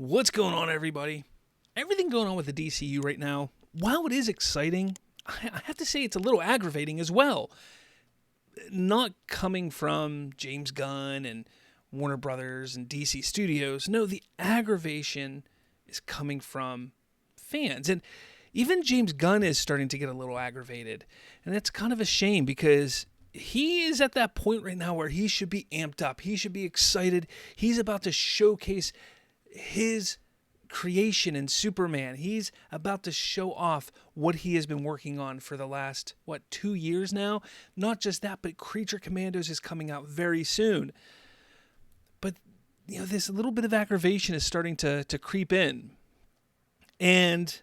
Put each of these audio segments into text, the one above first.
What's going on, everybody? Everything going on with the DCEU right now, while it is exciting, I have to say it's a little aggravating as well. Not coming from James Gunn and Warner Brothers and DC Studios. No, the aggravation is coming from fans. And even James Gunn is starting to get a little aggravated. And that's kind of a shame because he is at that point right now where he should be amped up. He should be excited. He's about to showcase his creation in Superman. He's about to show off what he has been working on for the last, 2 years now? Not just that, but Creature Commandos is coming out very soon. But, this little bit of aggravation is starting to creep in. And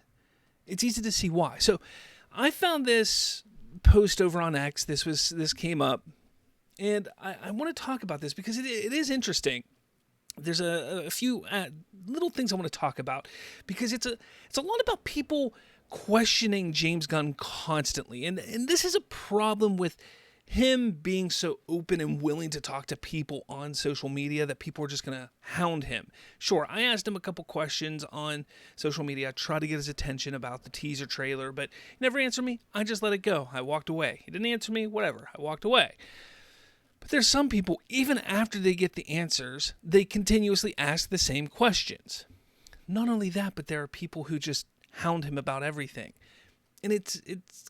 it's easy to see why. So I found this post over on X. This came up. And I want to talk about this because it is interesting. There's a few little things I want to talk about because it's a lot about people questioning James Gunn constantly. And this is a problem with him being so open and willing to talk to people on social media that people are just going to hound him. Sure, I asked him a couple questions on social media. I tried to get his attention about the teaser trailer, but he never answered me. I just let it go. I walked away. He didn't answer me, whatever. I walked away. But there's some people, even after they get the answers, they continuously ask the same questions. Not only that, but there are people who just hound him about everything. And it's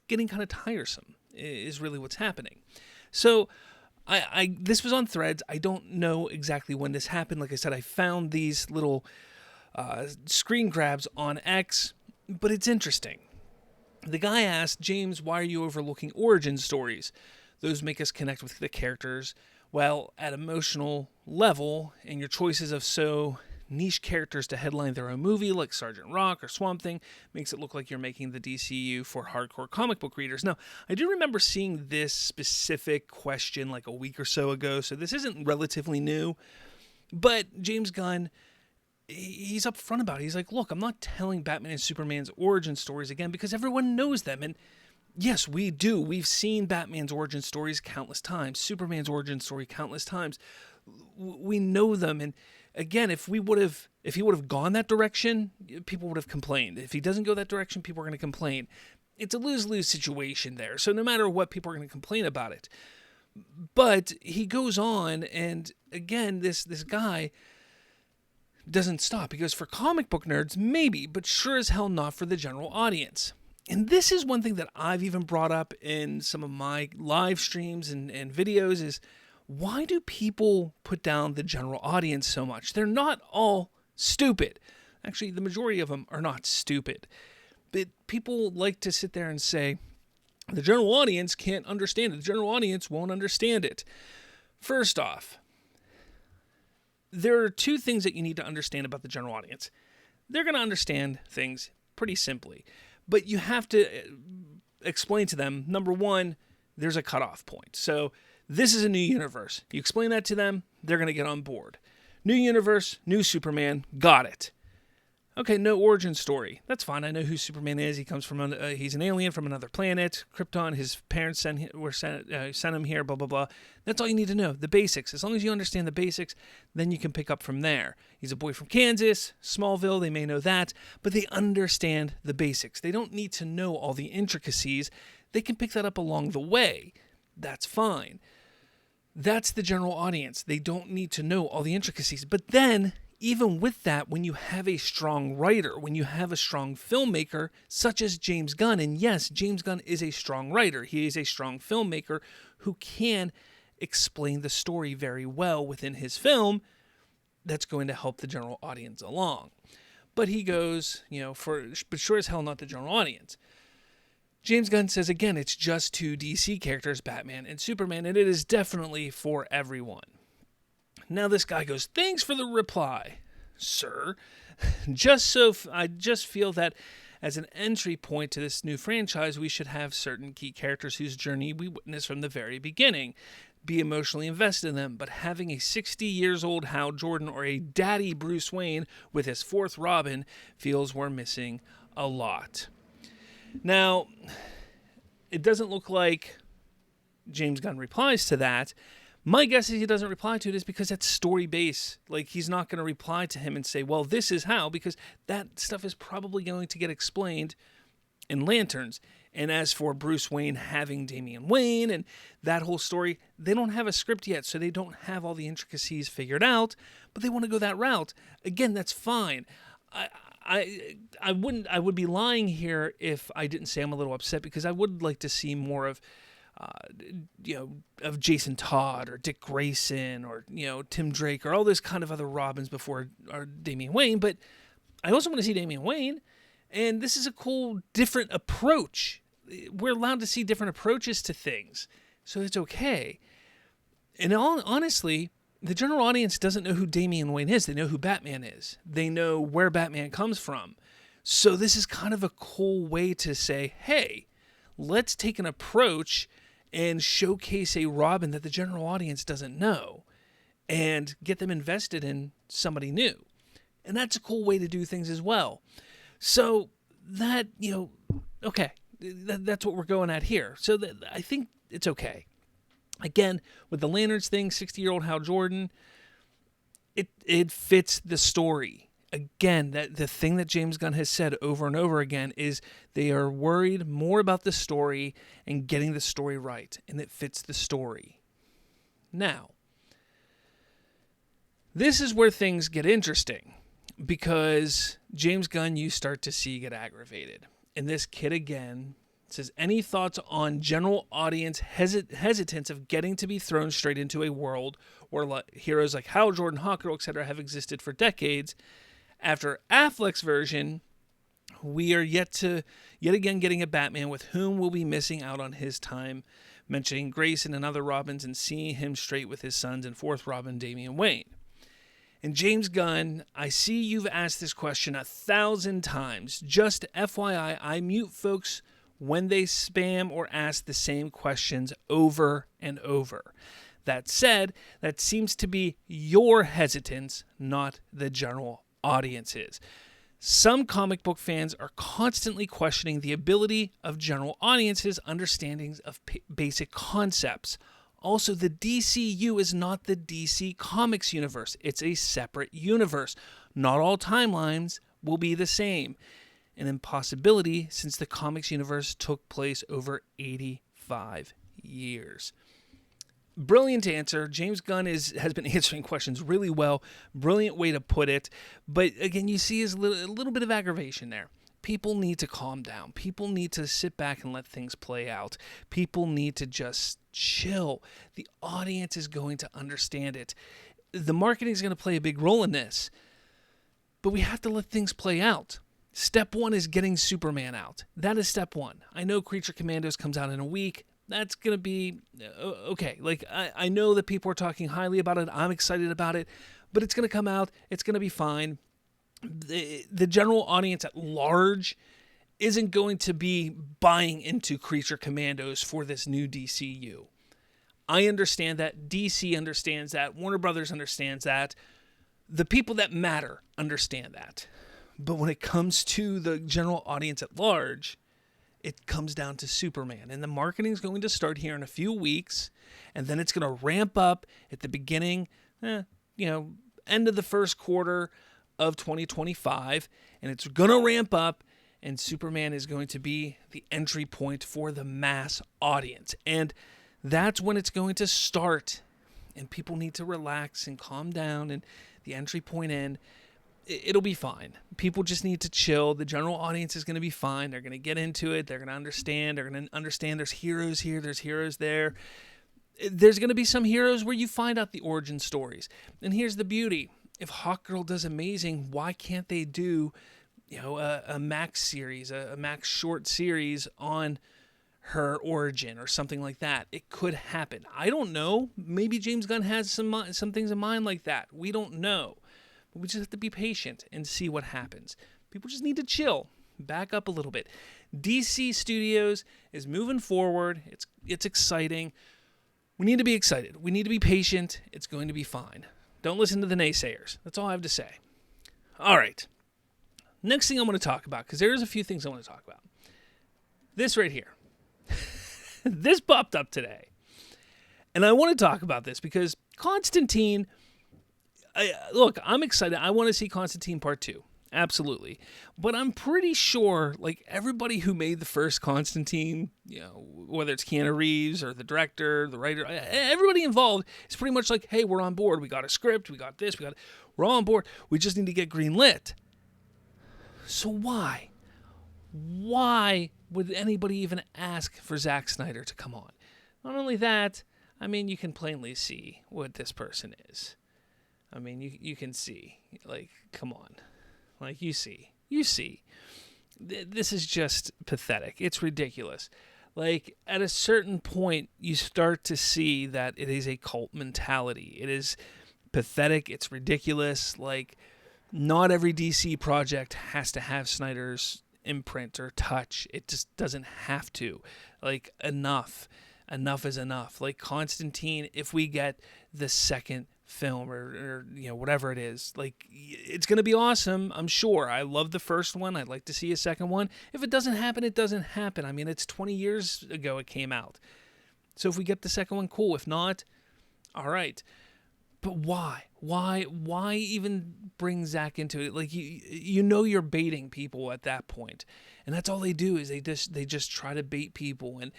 getting kind of tiresome, is really what's happening. So this was on Threads. I don't know exactly when this happened. Like I said, I found these little screen grabs on X, but it's interesting. The guy asked, James, why are you overlooking origin stories? Those make us connect with the characters, well, at emotional level, and your choices of so niche characters to headline their own movie, like Sergeant Rock or Swamp Thing, makes it look like you're making the DCU for hardcore comic book readers. Now, I do remember seeing this specific question like a week or so ago, so this isn't relatively new, but James Gunn, he's upfront about it. He's like, look, I'm not telling Batman and Superman's origin stories again because everyone knows them, and yes, we do. We've seen Batman's origin stories countless times, Superman's origin story countless times. We know them, and again, if he would have gone that direction, people would have complained. If he doesn't go that direction, people are going to complain. It's a lose-lose situation there. So no matter what, people are going to complain about it. But he goes on, and again, this guy doesn't stop. He goes, for comic book nerds, maybe, but sure as hell not for the general audience. And this is one thing that I've even brought up in some of my live streams and videos is, why do people put down the general audience so much? They're not all stupid. Actually, the majority of them are not stupid. But people like to sit there and say, the general audience can't understand it. The general audience won't understand it. First off, there are two things that you need to understand about the general audience. They're going to understand things pretty simply. But you have to explain to them, number one, there's a cutoff point. So this is a new universe. You explain that to them, they're going to get on board. New universe, new Superman, got it. Okay, no origin story. That's fine. I know who Superman is. He comes from, he's an alien from another planet, Krypton. His parents sent him here, blah, blah, blah. That's all you need to know, the basics. As long as you understand the basics, then you can pick up from there. He's a boy from Kansas, Smallville, they may know that, but they understand the basics. They don't need to know all the intricacies. They can pick that up along the way. That's fine. That's the general audience. They don't need to know all the intricacies. But then, even with that, when you have a strong writer, when you have a strong filmmaker, such as James Gunn, and yes, James Gunn is a strong writer. He is a strong filmmaker who can explain the story very well within his film. That's going to help the general audience along. But he goes, but sure as hell not the general audience. James Gunn says, again, it's just two DC characters, Batman and Superman, and it is definitely for everyone. Now this guy goes, thanks for the reply, sir. I just feel that as an entry point to this new franchise, we should have certain key characters whose journey we witness from the very beginning. Be emotionally invested in them, but having a 60 years old Hal Jordan or a daddy Bruce Wayne with his fourth Robin feels we're missing a lot. Now, it doesn't look like James Gunn replies to that, My guess is he doesn't reply to it is because that's story base. Like, he's not going to reply to him and say, well, this is how, because that stuff is probably going to get explained in Lanterns. And as for Bruce Wayne having Damian Wayne and that whole story, they don't have a script yet, so they don't have all the intricacies figured out, but they want to go that route. Again, that's fine. I would be lying here if I didn't say I'm a little upset, because I would like to see more of of Jason Todd or Dick Grayson or, Tim Drake or all those kind of other Robins before Damian Wayne. But I also want to see Damian Wayne. And this is a cool, different approach. We're allowed to see different approaches to things. So it's okay. And honestly, the general audience doesn't know who Damian Wayne is. They know who Batman is. They know where Batman comes from. So this is kind of a cool way to say, hey, let's take an approach and showcase a Robin that the general audience doesn't know and get them invested in somebody new. And that's a cool way to do things as well. So that, okay, that's what we're going at here. So I think it's okay. Again, with the Lanterns thing, 60-year-old Hal Jordan, it fits the story. Again, that the thing that James Gunn has said over and over again is they are worried more about the story and getting the story right, and it fits the story. Now, this is where things get interesting, because James Gunn, you start to see get aggravated. And this kid again says, any thoughts on general audience hesitance of getting to be thrown straight into a world where heroes like Hal Jordan, Hawkgirl, etc. have existed for decades? After Affleck's version, we are yet again getting a Batman with whom we'll be missing out on his time, mentioning Grayson and other Robins and seeing him straight with his sons and fourth Robin, Damian Wayne. And James Gunn, I see you've asked this question 1,000 times. Just FYI, I mute folks when they spam or ask the same questions over and over. That said, that seems to be your hesitance, not the general audiences. Some comic book fans are constantly questioning the ability of general audiences' understandings of basic concepts. Also, the DCEU is not the DC Comics universe. It's a separate universe. Not all timelines will be the same. An impossibility since the comics universe took place over 85 years. Brilliant answer. James Gunn has been answering questions really well. Brilliant way to put it. But again, you see a little bit of aggravation there. People need to calm down. People need to sit back and let things play out. People need to just chill. The audience is going to understand it. The marketing is going to play a big role in this. But we have to let things play out. Step one is getting Superman out. That is step one. I know Creature Commandos comes out in a week. That's going to be okay. Like, I know that people are talking highly about it. I'm excited about it. But it's going to come out. It's going to be fine. The general audience at large isn't going to be buying into Creature Commandos for this new DCU. I understand that. DC understands that. Warner Brothers understands that. The people that matter understand that. But when it comes to the general audience at large, it comes down to Superman. And the marketing is going to start here in a few weeks, and then it's going to ramp up at the beginning, end of the first quarter of 2025, and it's going to ramp up, and Superman is going to be the entry point for the mass audience. And that's when it's going to start, and people need to relax and calm down, and the entry point in, it'll be fine. People just need to chill. The general audience is going to be fine. They're going to get into it. They're going to understand. They're going to understand there's heroes here, there's heroes there. There's going to be some heroes where you find out the origin stories. And here's the beauty. If Hawkgirl does amazing, why can't they do, a Max series, a Max short series on her origin or something like that? It could happen. I don't know. Maybe James Gunn has some things in mind like that. We don't know. But we just have to be patient and see what happens. People just need to chill, back up a little bit. DC Studios is moving forward. It's exciting. We need to be excited. We need to be patient. It's going to be fine. Don't listen to the naysayers. That's all I have to say. All right. Next thing I want to talk about, because there's a few things I want to talk about. This right here. This popped up today. And I want to talk about this because Constantine, look, I'm excited. I want to see Constantine Part 2. Absolutely. But I'm pretty sure, like, everybody who made the first Constantine, whether it's Keanu Reeves or the director, the writer, everybody involved is pretty much like, hey, we're on board. We got a script. We got this. We're all on board. We just need to get green lit. So why? Why would anybody even ask for Zack Snyder to come on? Not only that, I mean, you can plainly see what this person is. I mean, you can see, like, come on. Like, you see. This is just pathetic. It's ridiculous. Like, at a certain point, you start to see that it is a cult mentality. It is pathetic. It's ridiculous. Like, not every DC project has to have Snyder's imprint or touch. It just doesn't have to. Like, enough is enough. Like, Constantine, if we get the second film or whatever it is, like, it's going to be awesome, I'm sure. I love the first one. I'd like to see a second one. If it doesn't happen, it doesn't happen. I mean, it's 20 years ago it came out. So if we get the second one, cool. If not, all right. But why even bring Zack into it? Like, you're baiting people at that point. And that's all they do is they just try to bait people, and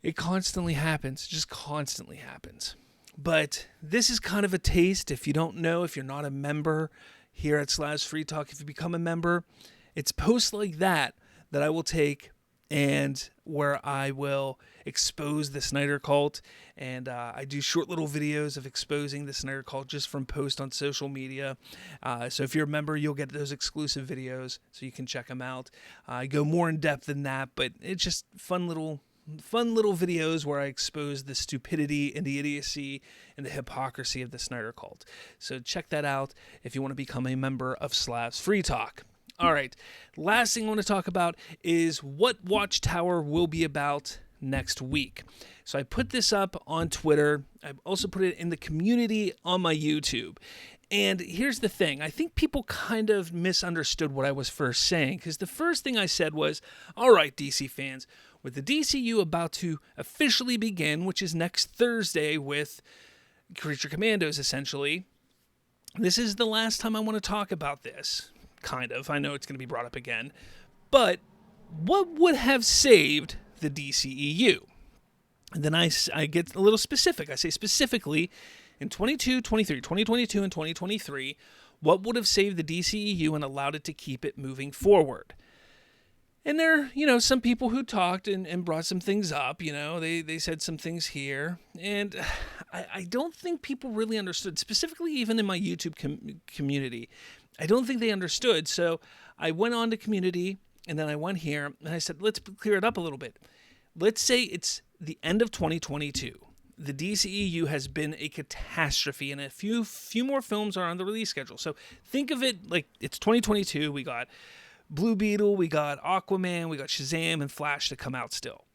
it constantly happens. Just constantly happens. But this is kind of a taste. If you don't know, if you're not a member here at Slavs Free Talk, if you become a member, it's posts like that I will take and where I will expose the Snyder Cult. And I do short little videos of exposing the Snyder Cult just from posts on social media. So if you're a member, you'll get those exclusive videos so you can check them out. I go more in depth than that, but it's just fun little videos where I expose the stupidity and the idiocy and the hypocrisy of the Snyder Cult. So check that out if you want to become a member of Slavs Free Talk. All right, last thing I want to talk about is what Watchtower will be about next week. So I put this up on Twitter. I also put it in the community on my YouTube. And here's the thing. I think people kind of misunderstood what I was first saying, because the first thing I said was, all right, DC fans, with the DCU about to officially begin, which is next Thursday with Creature Commandos, essentially, this is the last time I want to talk about this. Kind of. I know it's going to be brought up again. But what would have saved the DCEU? And then I get a little specific. I say specifically, in 2022 and 2023, what would have saved the DCEU and allowed it to keep it moving forward? And there, some people who talked and brought some things up, they said some things here. And I don't think people really understood, specifically even in my YouTube community. I don't think they understood. So I went on to community, and then I went here, and I said, let's clear it up a little bit. Let's say it's the end of 2022. The DCEU has been a catastrophe, and a few more films are on the release schedule. So think of it like it's 2022. We got Blue Beetle, we got Aquaman, we got Shazam, and Flash to come out still.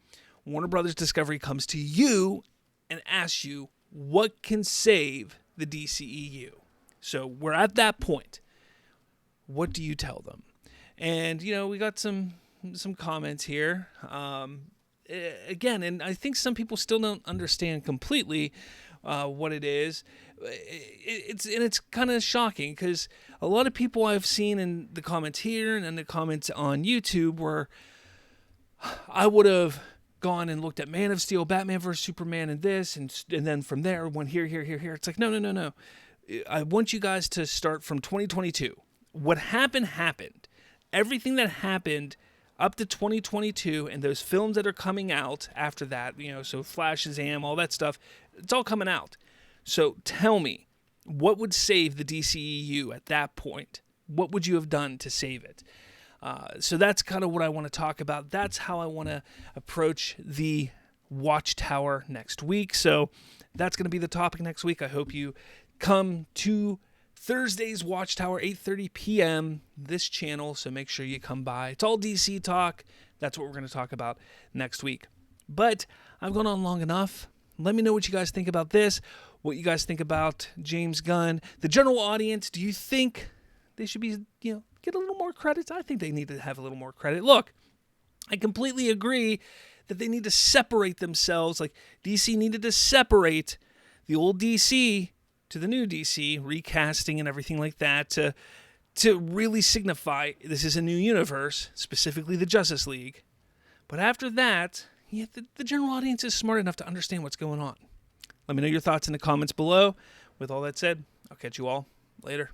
Warner Brothers Discovery comes to you and asks you, what can save the DCEU? So we're at that point. What do you tell them? And, we got some comments here. Again, and I think some people still don't understand completely what it is. It's kind of shocking because a lot of people I've seen in the comments here and in the comments on YouTube where I would have gone and looked at Man of Steel, Batman vs. Superman, and this, and then from there went here. It's like, no. I want you guys to start from 2022. What happened. Everything that happened up to 2022 and those films that are coming out after that, so Flash, Shazam, all that stuff, it's all coming out. So tell me, what would save the DCEU at that point? What would you have done to save it? So that's kind of what I want to talk about. That's how I want to approach the Watchtower next week. So that's going to be the topic next week. I hope you come to Thursday's Watchtower, 8:30 p.m., this channel, so make sure you come by. It's all DC talk. That's what we're going to talk about next week. But I've gone on long enough. Let me know what you guys think about this, what you guys think about James Gunn. The general audience, do you think they should be, get a little more credit? I think they need to have a little more credit. Look, I completely agree that they need to separate themselves. Like DC needed to separate the old DC to the new DC, recasting and everything like that to really signify this is a new universe, specifically the Justice League. But after that, yeah, the general audience is smart enough to understand what's going on. Let me know your thoughts in the comments below. With all that said, I'll catch you all later.